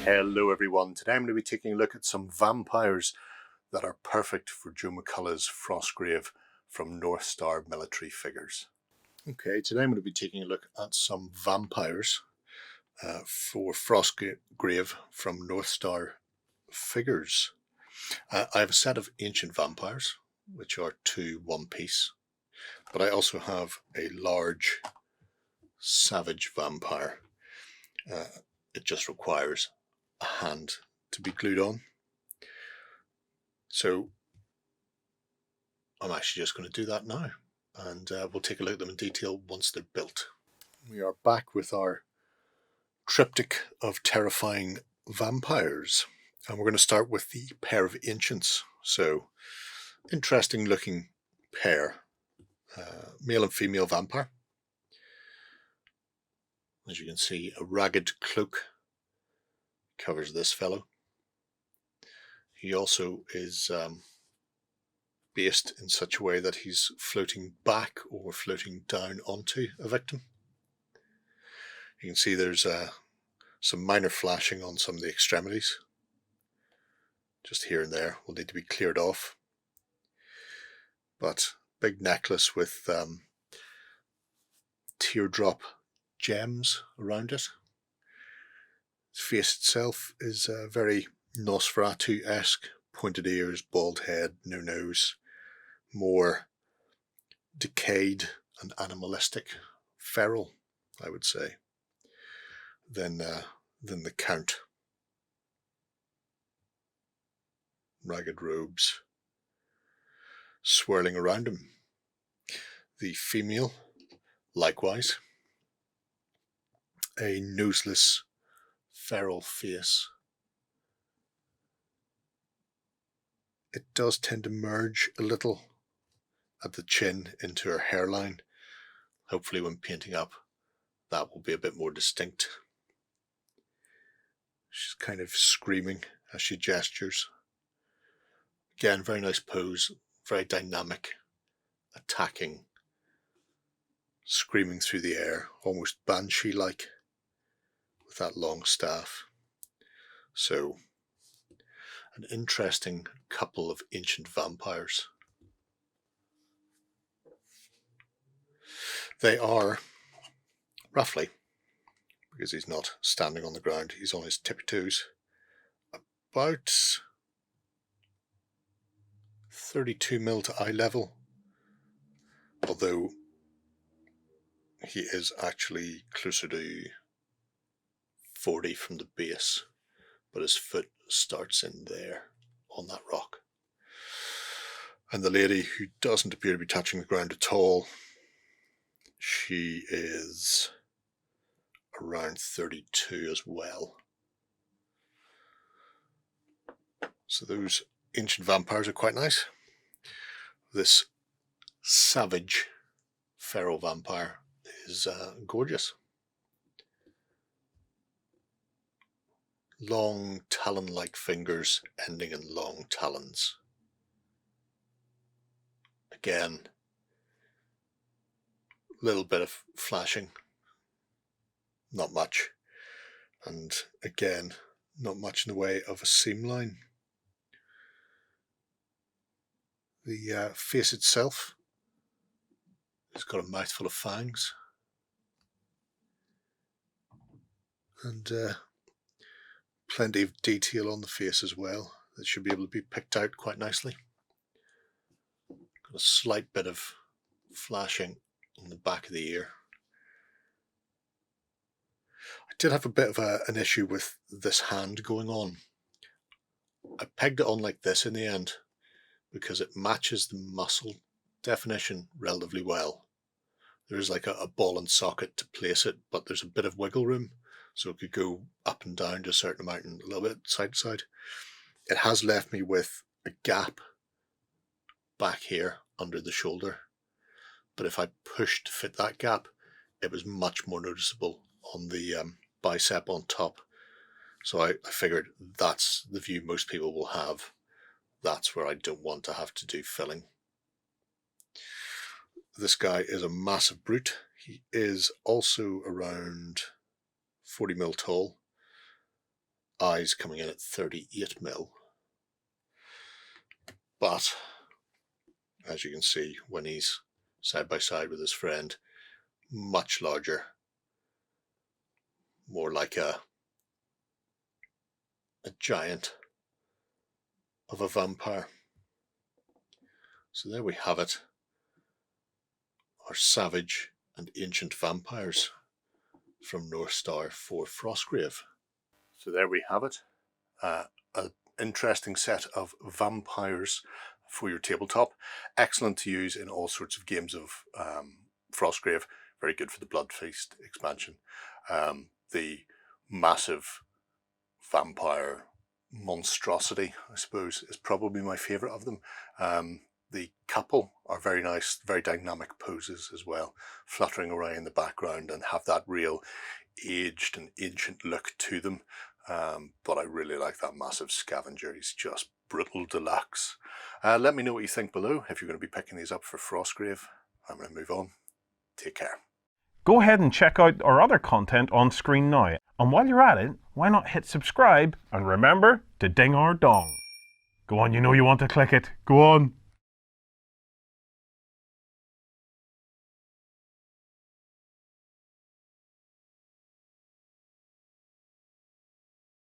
Hello everyone, today I'm going to be taking a look at some vampires that are perfect for Joe McCullough's Frostgrave from North Star Military Figures. Okay, today I'm going to be taking a look at some vampires for Frostgrave from North Star Figures. I have a set of ancient vampires, which are 2 one-piece, but I also have a large savage vampire. It just requires a hand to be glued on. So I'm actually just going to do that now, and we'll take a look at them in detail once they're built. We are back with our triptych of terrifying vampires, and we're going to start with the pair of ancients. So interesting looking pair, male and female vampire. As you can see, a ragged cloak covers this fellow. He also is based in such a way that he's floating back or floating down onto a victim. You can see there's some minor flashing on some of the extremities. Just here and there will need to be cleared off. But big necklace with teardrop gems around it. His face itself is very Nosferatu-esque. Pointed ears, bald head, no nose. More decayed and animalistic, feral, I would say, than the Count. Ragged robes swirling around him. The female, likewise, a noseless, feral face. It does tend to merge a little at the chin into her hairline. Hopefully when painting up that will be a bit more distinct. She's kind of screaming as she gestures. Again, very nice pose, very dynamic, attacking, screaming through the air, almost banshee-like with that long staff. So, an interesting couple of ancient vampires. They are, roughly, because he's not standing on the ground, he's on his tippy toes, about 32mm to eye level, although he is actually closer to 40 from the base, but his foot starts in there on that rock. And the lady, who doesn't appear to be touching the ground at all, she is around 32 as well. So those ancient vampires are quite nice. This savage feral vampire is gorgeous. Long talon-like fingers ending in long talons. Again, a little bit of flashing, not much, and again, not much in the way of a seam line. The face itself has got a mouthful of fangs, and plenty of detail on the face as well that should be able to be picked out quite nicely. Got a slight bit of flashing on the back of the ear. I did have a bit of an issue with this hand going on. I pegged it on like this in the end because it matches the muscle definition relatively well. There is like a ball and socket to place it, but there's a bit of wiggle room, so it could go up and down to a certain amount and a little bit side to side. It has left me with a gap back here under the shoulder, but if I pushed to fit that gap, it was much more noticeable on the bicep on top. So I figured that's the view most people will have. That's where I don't want to have to do filling. This guy is a massive brute. He is also around 40mm tall. eyes coming in at 38mm. But, as you can see, when he's side by side with his friend, much larger. More like a giant of a vampire. So there we have it. Our savage and ancient vampires from North Star for Frostgrave. So there we have it. An interesting set of vampires for your tabletop. Excellent to use in all sorts of games of Frostgrave. Very good for the Blood Feast expansion. The massive vampire monstrosity, I suppose, is probably my favourite of them. The couple are very nice, very dynamic poses as well, fluttering around in the background and have that real aged and ancient look to them. But I really like that massive scavenger. He's just brutal deluxe. Let me know what you think below if you're going to be picking these up for Frostgrave. I'm going to move on. Take care. Go ahead and check out our other content on screen now. And while you're at it, why not hit subscribe and remember to ding our dong. Go on, you know you want to click it. Go on.